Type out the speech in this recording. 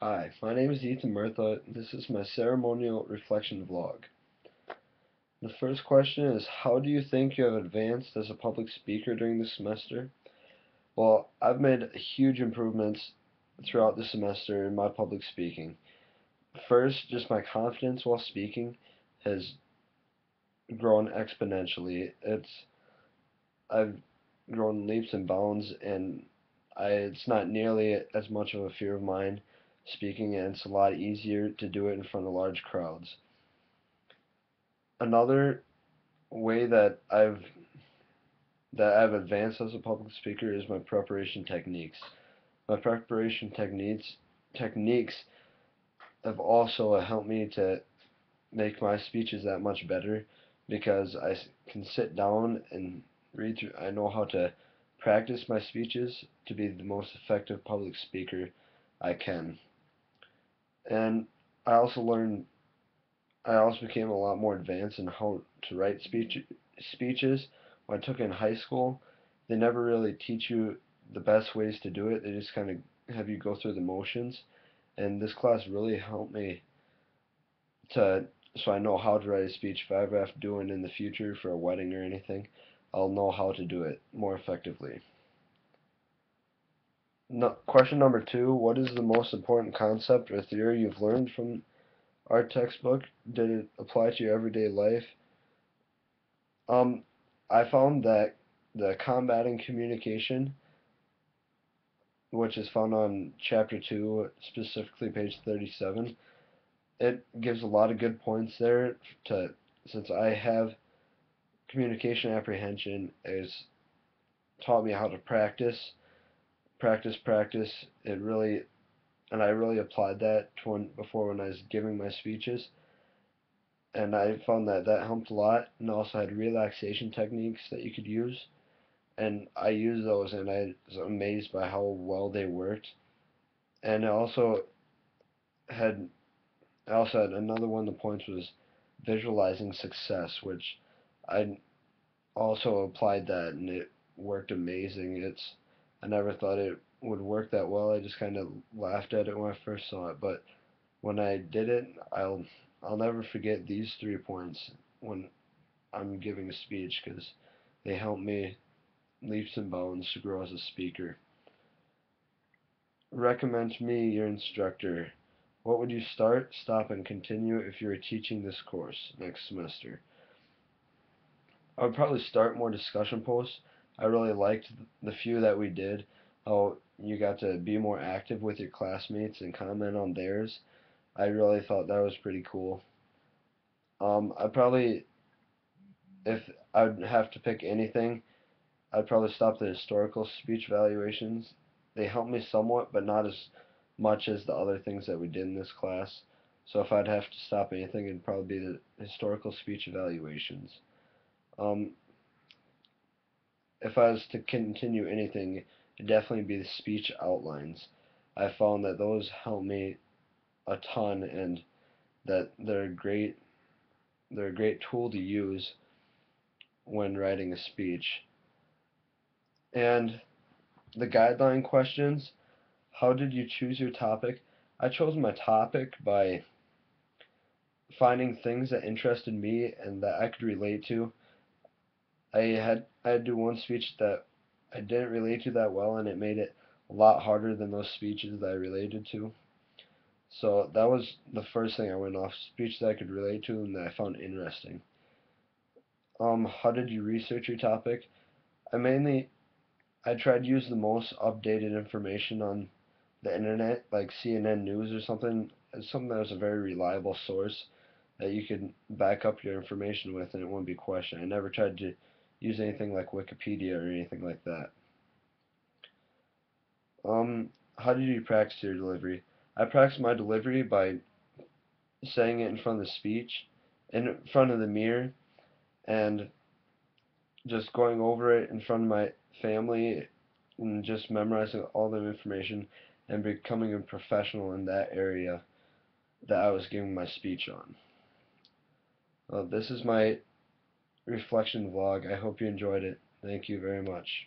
Hi, my name is Murtha. This is my ceremonial reflection vlog. The first question is, how do you think you have advanced as a public speaker during the semester? Well, I've made huge improvements throughout the semester in my public speaking. First, just my confidence while speaking has grown exponentially. I've grown leaps and bounds, and it's not nearly as much of a fear of mine speaking, and it's a lot easier to do it in front of large crowds. Another way that I've advanced as a public speaker is my preparation techniques. My preparation techniques have also helped me to make my speeches that much better because I can sit down and read through. I know how to practice my speeches to be the most effective public speaker I can. And I also learned I also became a lot more advanced in how to write speeches. When I took in high school, they never really teach you the best ways to do it. They just kind of have you go through the motions. And this class really helped me to so I know how to write a speech. If I ever have to do it in the future for a wedding or anything, I'll know how to do it more effectively. No, question number two, what is the most important concept or theory you've learned from our textbook? Did it apply to your everyday life? Um, I found that the combating communication, which is found on chapter 2, specifically page 37, it gives a lot of good points there to since I have communication apprehension, it's taught me how to practice. It really and I really applied that to when I was giving my speeches, and I found that that helped a lot, and also had relaxation techniques that you could use, and I used those, and I was amazed by how well they worked. And had I also had another one of the points was visualizing success, which I also applied that, and it worked amazing. I never thought it would work that well. I just kind of laughed at it when I first saw it, but when I did it, I'll never forget these 3 points when I'm giving a speech because they help me leaps and bounds to grow as a speaker. Recommend me your instructor. What would you start, stop, and continue if you were teaching this course next semester? I would probably start more discussion posts. I really liked the few that we did, how you got to be more active with your classmates and comment on theirs. I really thought that was pretty cool. I probably, if I'd have to pick anything, I'd probably stop the historical speech evaluations. They helped me somewhat, but not as much as the other things that we did in this class. So if I'd have to stop anything, it'd probably be the historical speech evaluations. Um, if I was to continue anything, it'd definitely be the speech outlines. I found that those help me a ton, and that they're a great tool to use when writing a speech. And the guideline questions, how did you choose your topic? I chose my topic by finding things that interested me and that I could relate to. I had to do one speech that I didn't relate to that well, and it made it a lot harder than those speeches that I related to. So that was the first thing I went off, speech that I could relate to and that I found interesting. How did you research your topic? I mainly I tried to use the most updated information on the internet, like CNN News or something. It's something that was a very reliable source that you could back up your information with, and it wouldn't be questioned. I never tried to use anything like Wikipedia or anything like that. How did you practice your delivery? I practiced my delivery by saying it in front of the speech, in front of the mirror, and just going over it in front of my family and just memorizing all the information and becoming a professional in that area that I was giving my speech on. This is my reflection vlog. I hope you enjoyed it. Thank you very much.